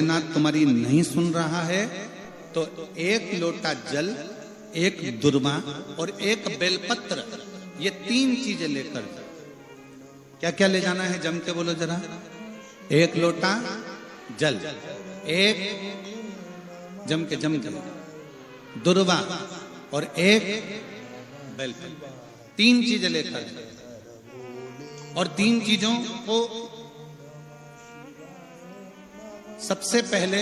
नाथ तुम्हारी नहीं सुन रहा है तो एक लोटा जल, एक दुर्वा और एक बेलपत्र, ये 3 चीजें लेकर। क्या क्या ले जाना है जम के बोलो जरा। एक लोटा जल, एक जम के दुर्वा और एक बेलपत्र, 3 चीजें लेकर। और 3 चीजों को सबसे पहले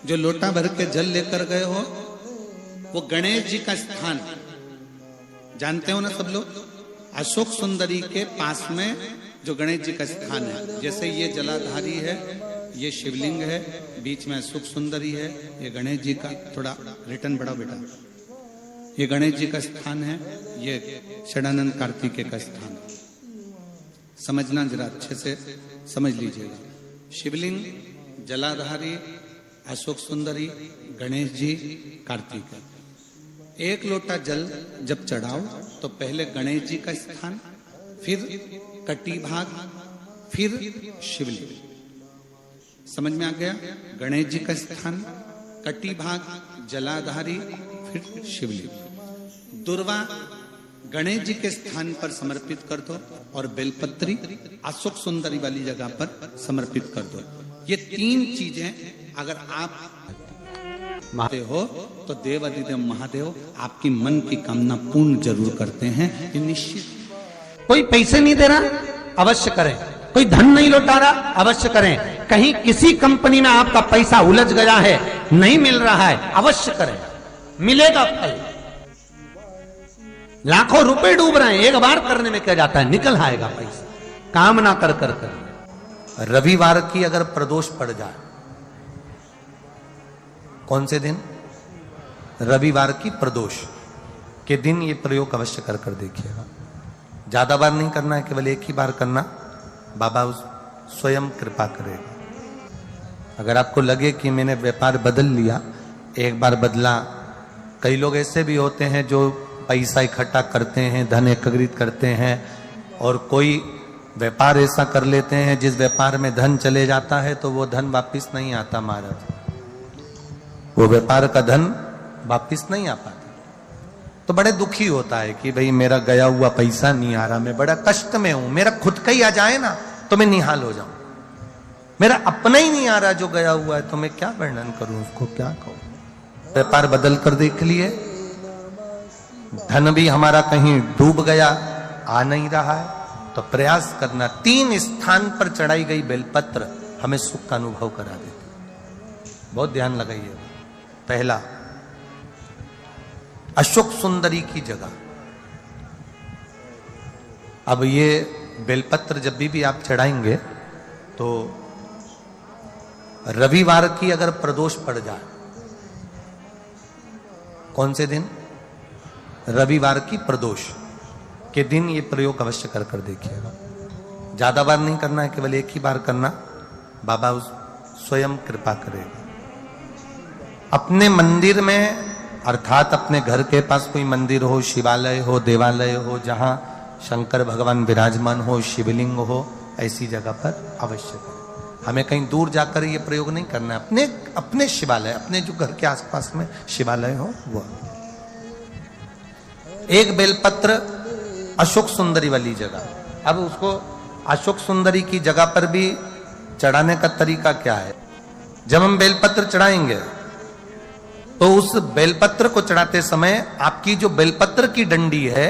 जो लोटा भर के जल लेकर गए हो वो गणेश जी का स्थान जानते हो ना सब लोग। अशोक सुंदरी के पास में जो गणेश जी का स्थान है, जैसे ये जलाधारी है, ये शिवलिंग है, बीच में अशोक सुंदरी है, ये गणेश जी का, थोड़ा रिटर्न बढ़ाओ बेटा, ये गणेश जी का स्थान है, ये षडानंद कार्तिकेय का स्थान है। समझना जरा अच्छे से समझ लीजिएगा। शिवलिंग, जलाधारी, अशोक सुंदरी, गणेश जी, कार्तिक। एक लोटा जल जब चढ़ाओ तो पहले गणेश जी का स्थान, फिर कटी भाग, फिर शिवलिंग। समझ में आ गया? गणेश जी का स्थान, कटी भाग, जलाधारी, फिर शिवलिंग। दुर्वा गणेश जी के स्थान पर समर्पित कर दो और बेलपत्री अशोक सुंदरी वाली जगह पर समर्पित कर दो। ये 3 चीजें अगर आप महादेव हो तो देव अधिदेव महादेव आपकी मन की कामना पूर्ण जरूर करते हैं, ये निश्चित। कोई पैसे नहीं दे रहा, अवश्य करें। कोई धन नहीं लौटा रहा, अवश्य करें। कहीं किसी कंपनी में आपका पैसा उलझ गया है, नहीं मिल रहा है, अवश्य करें, मिलेगा फल। लाखों रुपए डूब रहे हैं, एक बार करने में क्या जाता है, निकल आएगा पैसा। कामना कर कर कर। रविवार की अगर प्रदोष पड़ जाए, कौन से दिन? रविवार की प्रदोष के दिन ये प्रयोग अवश्य कर कर देखिएगा। ज्यादा बार नहीं करना है, केवल एक ही बार करना, बाबा स्वयं कृपा करेगा। अगर आपको लगे कि मैंने व्यापार बदल लिया, एक बार बदला। कई लोग ऐसे भी होते हैं जो पैसा इकट्ठा करते हैं, धन एकत्रित करते हैं, और कोई व्यापार ऐसा कर लेते हैं जिस व्यापार में धन चले जाता है तो वो धन वापिस नहीं आता महाराज, वो व्यापार का धन वापिस नहीं आ पाता। तो बड़े दुखी होता है कि भाई मेरा गया हुआ पैसा नहीं आ रहा, मैं बड़ा कष्ट में हूं, मेरा खुद का ही आ जाए ना तो मैं निहाल हो जाऊं, मेरा अपना ही नहीं आ रहा जो गया हुआ है, तो मैं क्या वर्णन करूं, उसको क्या कहूं। व्यापार बदल कर देख लिए, धन भी हमारा कहीं डूब गया, आ नहीं रहा है, तो प्रयास करना। 3 स्थान पर चढ़ाई गई बेलपत्र हमें सुख का अनुभव करा देती। बहुत ध्यान लगाइए। पहला, अशोक सुंदरी की जगह। अब ये बेलपत्र जब भी आप चढ़ाएंगे तो रविवार की अगर प्रदोष पड़ जाए, कौन से दिन? रविवार की प्रदोष के दिन ये प्रयोग अवश्य कर कर देखिएगा। ज्यादा बार नहीं करना है, केवल एक ही बार करना, बाबा स्वयं कृपा करेगा। अपने मंदिर में, अर्थात अपने घर के पास कोई मंदिर हो, शिवालय हो, देवालय हो, जहां शंकर भगवान विराजमान हो, शिवलिंग हो, ऐसी जगह पर अवश्य करें। हमें कहीं दूर जाकर ये प्रयोग नहीं करना है। अपने शिवालय, अपने जो घर के आसपास में शिवालय हो वो। एक बेलपत्र अशोक सुंदरी वाली जगह। अब उसको अशोक सुंदरी की जगह पर भी चढ़ाने का तरीका क्या है? जब हम बेलपत्र चढ़ाएंगे तो उस बेलपत्र को चढ़ाते समय आपकी जो बेलपत्र की डंडी है,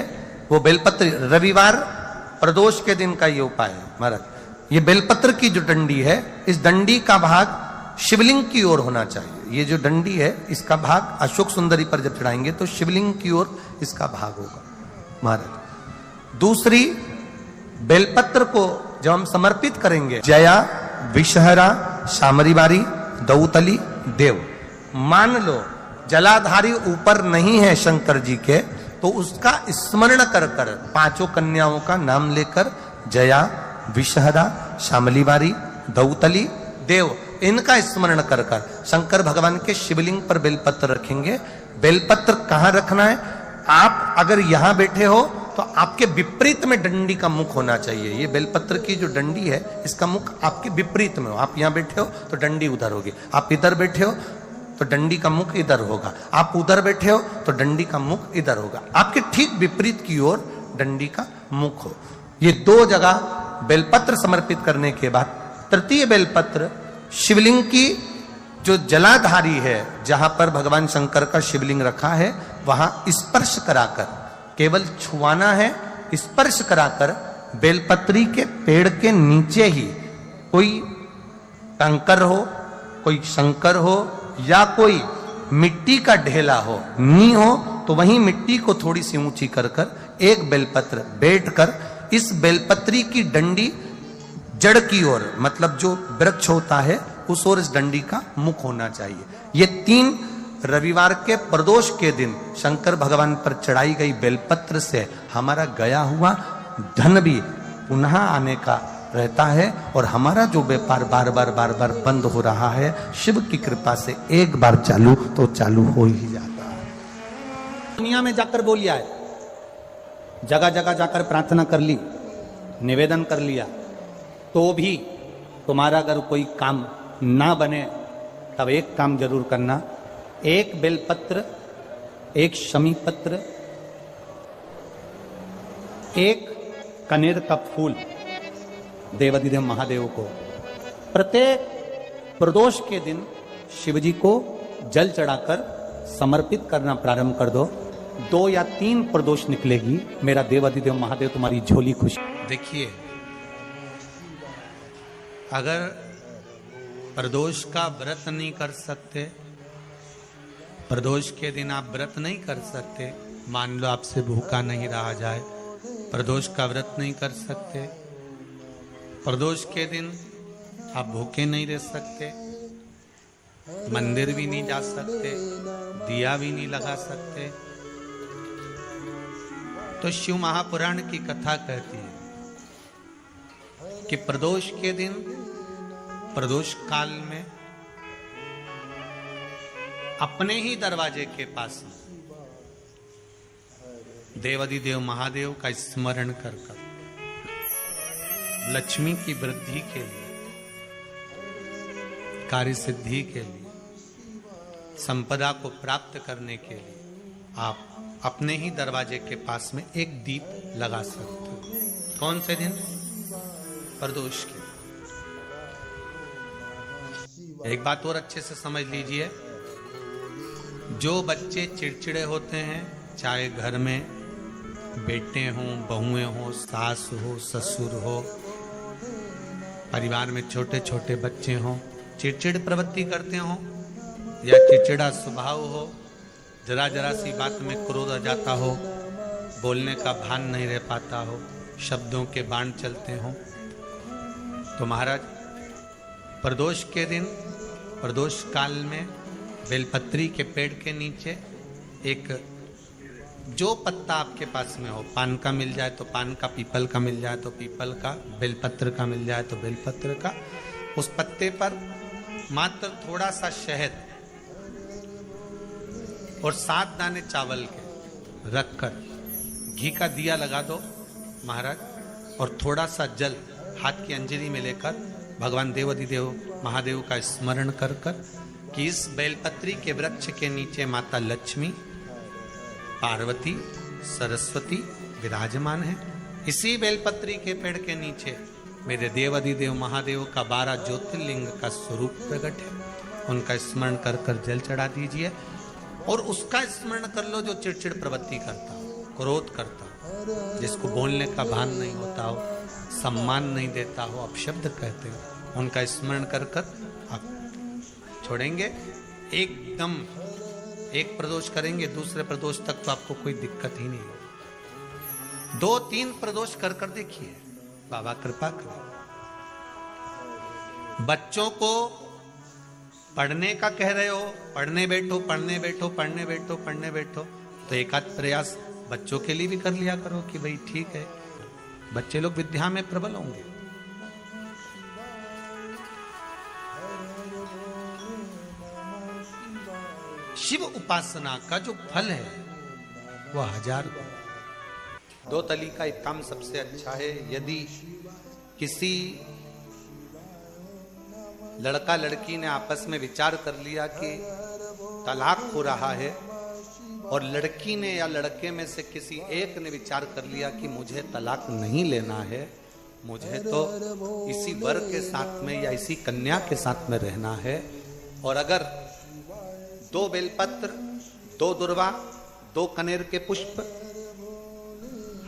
वो बेलपत्र, रविवार प्रदोष के दिन का ये उपाय है महाराज। ये बेलपत्र की जो डंडी है, इस डंडी का भाग शिवलिंग की ओर होना चाहिए। ये जो डंडी है, इसका भाग अशोक सुंदरी पर जब चढ़ाएंगे तो शिवलिंग की ओर इसका भाग होगा महाराज। दूसरी, बेलपत्र को जब हम समर्पित करेंगे, जया, विषहरा, शामरीवारी, दौतली, देव। मान लो जलाधारी ऊपर नहीं है शंकर जी के, तो उसका स्मरण कर कर 5 कन्याओं का नाम लेकर जया, विषहरा, शामलीवारी, दौतली, देव, इनका स्मरण कर कर शंकर भगवान के शिवलिंग पर बेलपत्र रखेंगे। बेलपत्र कहां रखना है? आप अगर यहां बैठे हो तो आपके विपरीत में डंडी का मुख होना चाहिए। ये बेलपत्र की जो डंडी है इसका मुख आपके विपरीत में हो। आप यहां बैठे हो तो डंडी उधर होगी, आप इधर बैठे हो तो डंडी का मुख इधर होगा, आप उधर बैठे हो तो डंडी का मुख इधर होगा। आपके ठीक विपरीत की ओर डंडी का मुख हो। ये दो जगह बेलपत्र समर्पित करने के बाद तृतीय बेलपत्र शिवलिंग की जो जलाधारी है, जहां पर भगवान शंकर का शिवलिंग रखा है, वहां स्पर्श कराकर, केवल छुआना है, स्पर्श कराकर बेलपत्री के पेड़ के नीचे ही कोई कंकर हो, कोई शंकर हो या कोई मिट्टी का ढेला हो, नी हो, तो वहीं मिट्टी को थोड़ी सी ऊंची कर एक बेलपत्र बैठकर इस बेलपत्री की डंडी जड़ की ओर, मतलब जो वृक्ष होता है उस ओर इस डंडी का मुख होना चाहिए। ये 3 रविवार के प्रदोष के दिन शंकर भगवान पर चढ़ाई गई बेलपत्र से हमारा गया हुआ धन भी पुनः आने का रहता है और हमारा जो व्यापार बार बार बंद हो रहा है, शिव की कृपा से एक बार चालू तो चालू हो ही जाता है। दुनिया में जाकर बोलिया है, जगह जगह जाकर प्रार्थना कर ली, निवेदन कर लिया, तो भी तुम्हारा अगर कोई काम ना बने तब एक काम जरूर करना, एक बेलपत्र, एक शमी पत्र, एक कनेर का फूल देवाधिदेव महादेव को प्रत्येक प्रदोष के दिन शिवजी को जल चढ़ाकर समर्पित करना प्रारंभ कर दो। 2 या 3 प्रदोष निकलेगी, मेरा देवाधिदेव महादेव तुम्हारी झोली खुश। देखिए, अगर प्रदोष का व्रत नहीं कर सकते, प्रदोष के दिन आप व्रत नहीं कर सकते, मान लो आपसे भूखा नहीं रहा जाए, प्रदोष का व्रत नहीं कर सकते, प्रदोष के दिन आप भूखे नहीं रह सकते, मंदिर भी नहीं जा सकते, दिया भी नहीं लगा सकते, तो शिव महापुराण की कथा कहती है कि प्रदोष के दिन, प्रदोष काल में अपने ही दरवाजे के पास देवाधिदेव महादेव का स्मरण कर लक्ष्मी की वृद्धि के लिए, कार्य सिद्धि के लिए, संपदा को प्राप्त करने के लिए आप अपने ही दरवाजे के पास में एक दीप लगा सकते हो। कौन से दिन? प्रदोष के। एक बात और अच्छे से समझ लीजिए, जो बच्चे चिड़चिड़े होते हैं, चाहे घर में बेटे हों, बहुएं हों, सास हो, ससुर हो, परिवार में छोटे छोटे बच्चे हों, चिड़चिड़ प्रवृत्ति करते हों या चिड़चिड़ा स्वभाव हो, जरा जरा सी बात में क्रोध आ जाता हो, बोलने का भान नहीं रह पाता हो, शब्दों के बाण चलते हों, तो महाराज प्रदोष के दिन, प्रदोष काल में बेलपत्री के पेड़ के नीचे एक, जो पत्ता आपके पास में हो, पान का मिल जाए तो पान का, पीपल का मिल जाए तो पीपल का, बेलपत्र का मिल जाए तो बेलपत्र का, उस पत्ते पर मात्र थोड़ा सा शहद और 7 दाने चावल के रखकर घी का दिया लगा दो महाराज, और थोड़ा सा जल हाथ की अंजलि में लेकर भगवान देवाधिदेव महादेव का स्मरण कर कि इस बेलपत्री के वृक्ष के नीचे माता लक्ष्मी, पार्वती, सरस्वती विराजमान है। इसी बेलपत्री के पेड़ के नीचे मेरे देवाधिदेव महादेव का 12 ज्योतिर्लिंग का स्वरूप प्रकट है। उनका स्मरण कर जल चढ़ा दीजिए और उसका स्मरण कर लो जो चिड़चिड़ प्रवृत्ति करता हो, क्रोध करता हो, जिसको बोलने का भान नहीं होता हो, सम्मान नहीं देता हो, अपशब्द कहते हो, उनका स्मरण कर आप छोड़ेंगे। एकदम एक प्रदोष करेंगे, दूसरे प्रदोष तक तो आपको कोई दिक्कत ही नहीं होगी। 2-3 प्रदोष कर देखिए, बाबा कृपा करें। बच्चों को पढ़ने का कह रहे हो, पढ़ने बैठो, पढ़ने बैठो, पढ़ने बैठो, पढ़ने बैठो, तो एक आध प्रयास बच्चों के लिए भी कर लिया करो कि भाई ठीक है, बच्चे लोग विद्या में प्रबल होंगे। शिव उपासना का जो फल है वह 1000 गुना। दो तली का एक काम सबसे अच्छा है। यदि किसी लड़का लड़की ने आपस में विचार कर लिया कि तलाक हो रहा है, और लड़की ने या लड़के में से किसी एक ने विचार कर लिया कि मुझे तलाक नहीं लेना है, मुझे तो इसी वर के साथ में या इसी कन्या के साथ में रहना है, और अगर 2 बेलपत्र, 2 दुर्वा, 2 कनेर के पुष्प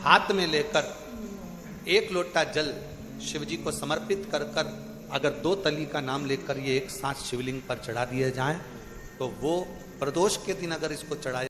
हाथ में लेकर 1 लोटा जल शिव जी को समर्पित कर कर अगर 2 तली का नाम लेकर ये एक साथ शिवलिंग पर चढ़ा दिए जाएं, तो वो प्रदोष के दिन अगर इसको चढ़ाए